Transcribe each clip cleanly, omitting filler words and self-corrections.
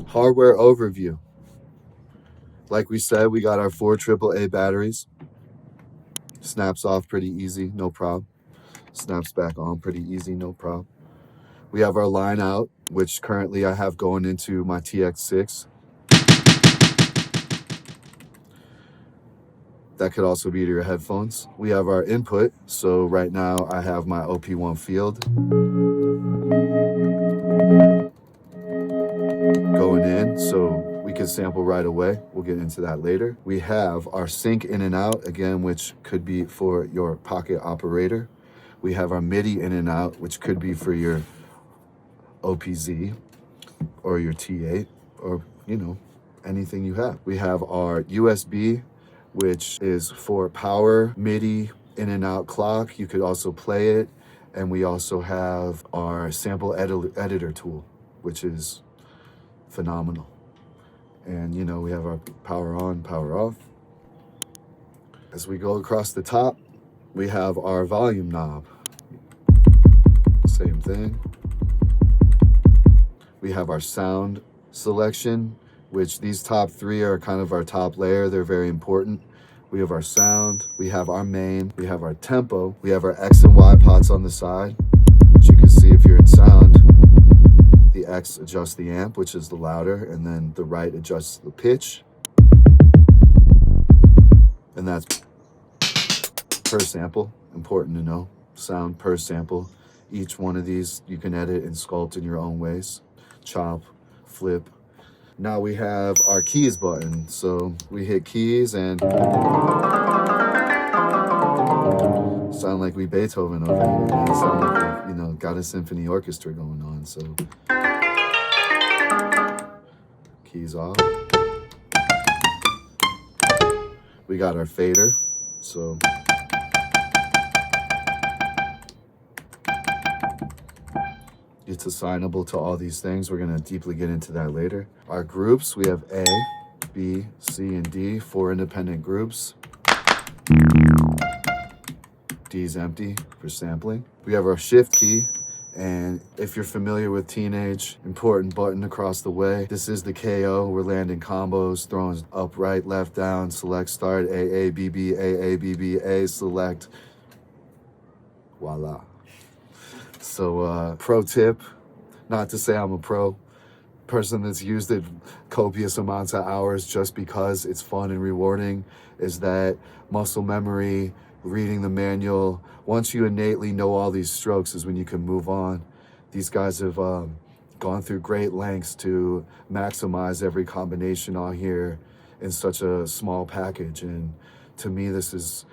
Hardware overview. Like we said, we got our 4 AAA batteries. Snaps off pretty easy, no problem. Snaps back on pretty easy, no problem. We have our line out, which currently I have going into my TX6. That could also be to your headphones. We have our input. So right now I have my OP1 field going in, so we can sample right away. We'll get into that later. We have our sync in and out, again, which could be for your pocket operator. We have our MIDI in and out, which could be for your OPZ or your T8 or, you know, anything you have. We have our USB, which is for power, MIDI, in and out clock. You could also play it. And we also have our sample editor tool, which is phenomenal. And you know, we have our power on, power off. As we go across the top, we have our volume knob. Same thing. We have our sound selection, which these top 3 are kind of our top layer. They're very important. We have our sound, we have our main, we have our tempo, we have our X and Y pots on the side, which you can see if you're in sound. The X adjusts the amp, which is the louder, and then the right adjusts the pitch. And that's per sample, important to know. Sound per sample. Each one of these you can edit and sculpt in your own ways. Chop, flip. Now we have our keys button. So we hit keys and sound like we Beethoven over here. Man. Sound like we, you know, got a symphony orchestra going on. So keys off. We got our fader. So it's assignable to all these things. We're gonna deeply get into that later. Our groups, we have A, B, C, and D, 4 independent groups. D is empty for sampling. We have our shift key, and if you're familiar with Teenage, important button across the way. This is the KO. We're landing combos, throwing up, right, left, down, select, start, A, B, B, A, B, B, A, select. Voila. So pro tip, not to say I'm a pro, person that's used it copious amounts of hours just because it's fun and rewarding, is that muscle memory, reading the manual. Once you innately know all these strokes is when you can move on. These guys have gone through great lengths to maximize every combination on here in such a small package. And to me, this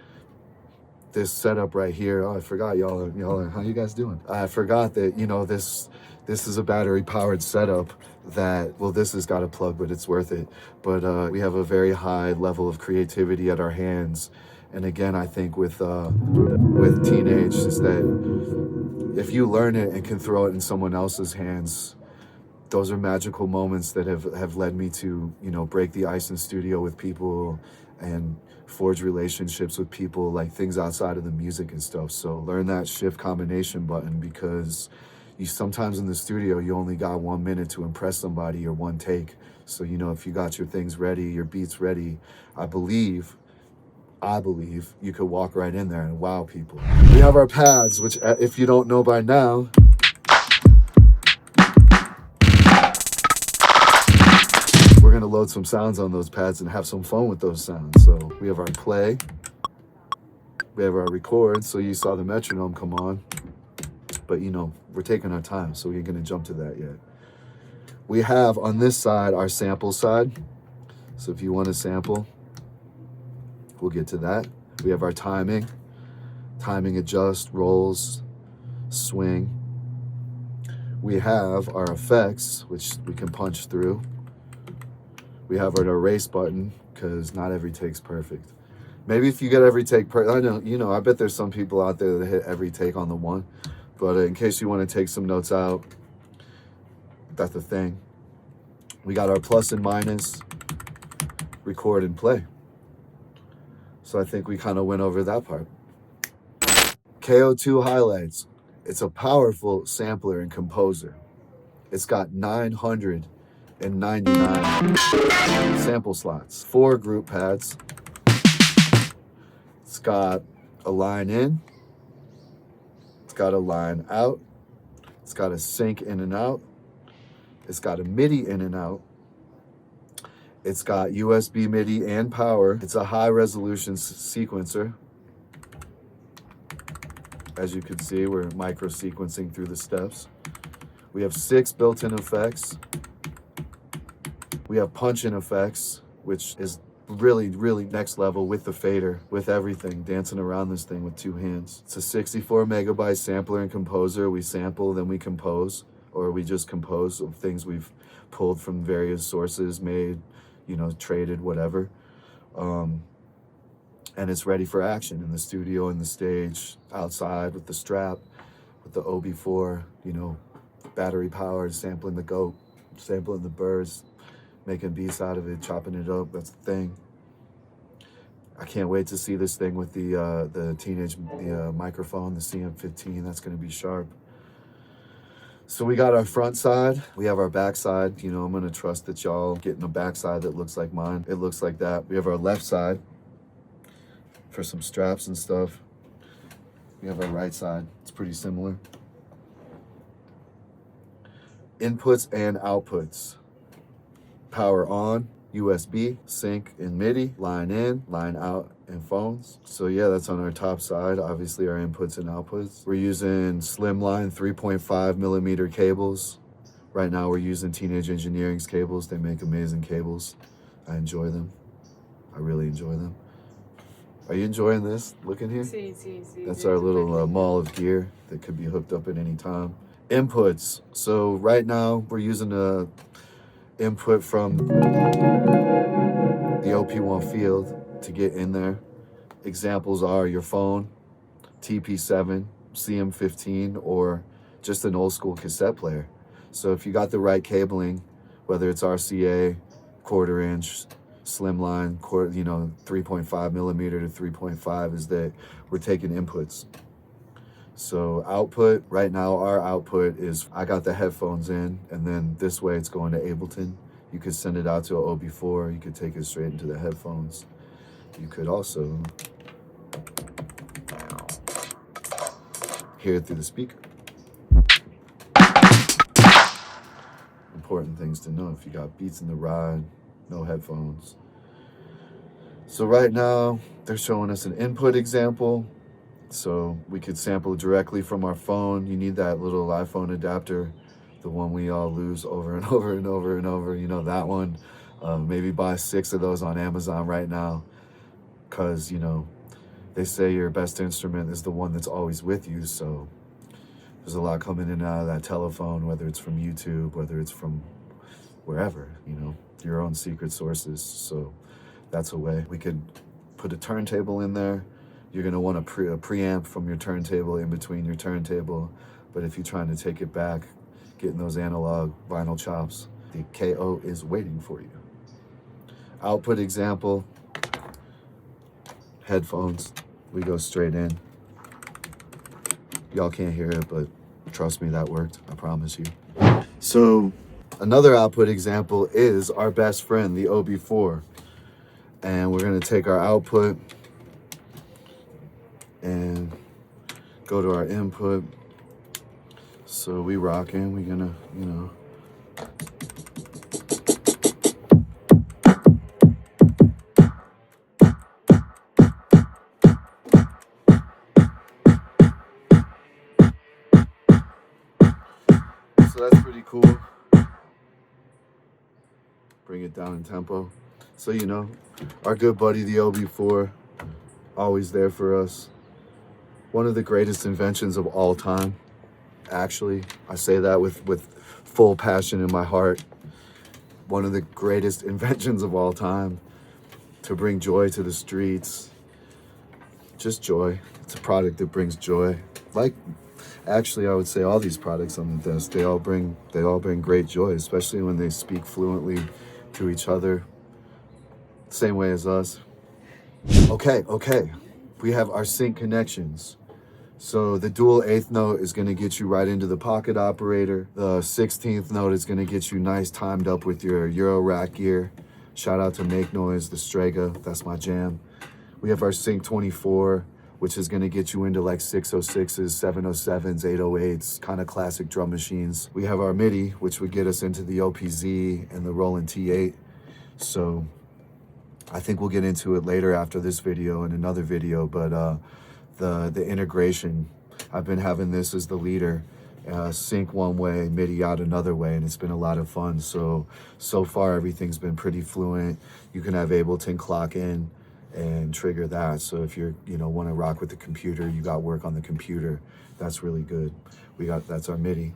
setup right here, oh, I forgot, y'all are, how you guys doing? I forgot that, you know, this is a battery powered setup that, well, this has got a plug, but it's worth it. But we have a very high level of creativity at our hands. And again, I think with Teenage is that if you learn it and can throw it in someone else's hands, those are magical moments that have led me to, you know, break the ice in studio with people and forge relationships with people, like things outside of the music and stuff. So learn that shift combination button, because you sometimes in the studio, you only got 1 minute to impress somebody or one take. So, you know, if you got your things ready, your beats ready, I believe you could walk right in there and wow people. We have our pads, which if you don't know by now, we're gonna load some sounds on those pads and have some fun with those sounds. So we have our play, we have our record. So you saw the metronome come on, but you know, we're taking our time, so we ain't gonna jump to that yet. We have on this side, our sample side. So if you want to sample, we'll get to that. We have our timing adjust, rolls, swing. We have our effects, which we can punch through. We have our erase button, because not every take's perfect. Maybe if you get every take perfect, I know, you know, I bet there's some people out there that hit every take on the one. But in case you want to take some notes out, that's the thing. We got our plus and minus, record and play. So I think we kind of went over that part. KO2 highlights. It's a powerful sampler and composer. It's got 900 and 99 sample slots. 4 group pads. It's got a line in, it's got a line out, it's got a sync in and out, it's got a MIDI in and out, it's got USB MIDI and power. It's a high resolution sequencer. As you can see, we're micro sequencing through the steps. We have 6 built-in effects. We have punch-in effects, which is really, really next level with the fader, with everything, dancing around this thing with 2 hands. It's a 64 megabyte sampler and composer. We sample, then we compose, or we just compose of things we've pulled from various sources, made, you know, traded, whatever. And it's ready for action in the studio, in the stage, outside with the strap, with the OB4, you know, battery powered, sampling the goat, sampling the birds, making beats out of it, chopping it up. That's the thing. I can't wait to see this thing with the microphone, the CM15. That's going to be sharp. So we got our front side, we have our back side. You know, I'm going to trust that y'all getting a back side that looks like mine. It looks like that. We have our left side for some straps and stuff. We have our right side. It's pretty similar. Inputs and outputs. Power on, USB, sync and MIDI, line in, line out, and phones. So yeah, that's on our top side. Obviously our inputs and outputs. We're using slimline 3.5 millimeter cables. Right now we're using Teenage Engineering's cables. They make amazing cables. I enjoy them. I really enjoy them. Are you enjoying this? Look in here. That's our little mall of gear that could be hooked up at any time. Inputs. So right now we're using a input from the OP1 field to get in there. Examples are your phone, TP7, CM15, or just an old school cassette player. So if you got the right cabling, whether it's RCA, 1/4 inch, slimline, 3.5 millimeter to 3.5, is that we're taking inputs. So output, right now our output is, I got the headphones in, and then this way it's going to Ableton. You could send it out to an OB4, you could take it straight into the headphones. You could also hear it through the speaker. Important things to know if you got beats in the ride, no headphones. So right now they're showing us an input example. So we could sample directly from our phone. You need that little iPhone adapter, the one we all lose over and over and over and over. You know, that one. Maybe buy 6 of those on Amazon right now, because, you know, they say your best instrument is the one that's always with you. So there's a lot coming in and out of that telephone, whether it's from YouTube, whether it's from wherever, you know, your own secret sources. So that's a way. We could put a turntable in there. You're going to want a preamp from your turntable in between your turntable. But if you're trying to take it back, getting those analog vinyl chops, the KO is waiting for you. Output example, headphones. We go straight in. Y'all can't hear it, but trust me, that worked. I promise you. So another output example is our best friend, the OB4. And we're going to take our output and go to our input. So we rocking, we're gonna, you know. So that's pretty cool. Bring it down in tempo. So, you know, our good buddy, the OB4, always there for us. One of the greatest inventions of all time. Actually, I say that with full passion in my heart. One of the greatest inventions of all time to bring joy to the streets. Just joy. It's a product that brings joy. Like, actually, I would say all these products on the desk, they all bring great joy, especially when they speak fluently to each other. Same way as us. Okay. We have our sync connections. So the dual 8th note is gonna get you right into the pocket operator. The 16th note is gonna get you nice timed up with your Euro rack gear. Shout out to Make Noise, the Strega, that's my jam. We have our Sync 24, which is gonna get you into like 606s, 707s, 808s, kind of classic drum machines. We have our MIDI, which would get us into the OPZ and the Roland T8. So I think we'll get into it later after this video and another video, but the integration, I've been having this as the leader, sync one way, MIDI out another way, and it's been a lot of fun. So far everything's been pretty fluent. You can have Ableton clock in and trigger that. So if you're, want to rock with the computer, you got work on the computer, that's really good. That's our MIDI.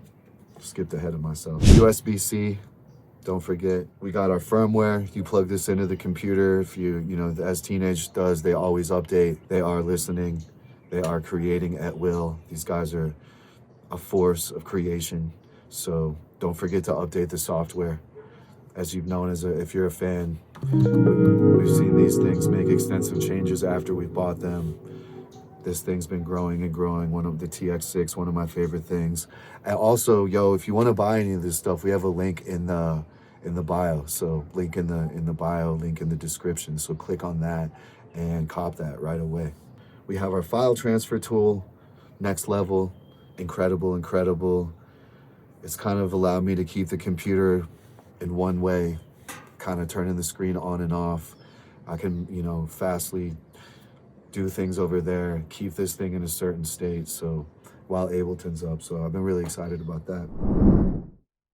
Skipped ahead of myself. USB-C. Don't forget, we got our firmware. You plug this into the computer. If as Teenage does, they always update. They are listening. They are creating at will. These guys are a force of creation. So don't forget to update the software. As you've known, if you're a fan, we've seen these things make extensive changes after we bought them. This thing's been growing and growing. One of the TX6, one of my favorite things. And also, if you want to buy any of this stuff, we have a link in the bio. So link in the bio, link in the description. So click on that and cop that right away. We have our file transfer tool, next level, incredible. It's kind of allowed me to keep the computer in one way, kind of turning the screen on and off. I can, fastly do things over there, keep this thing in a certain state. So while Ableton's up, so I've been really excited about that.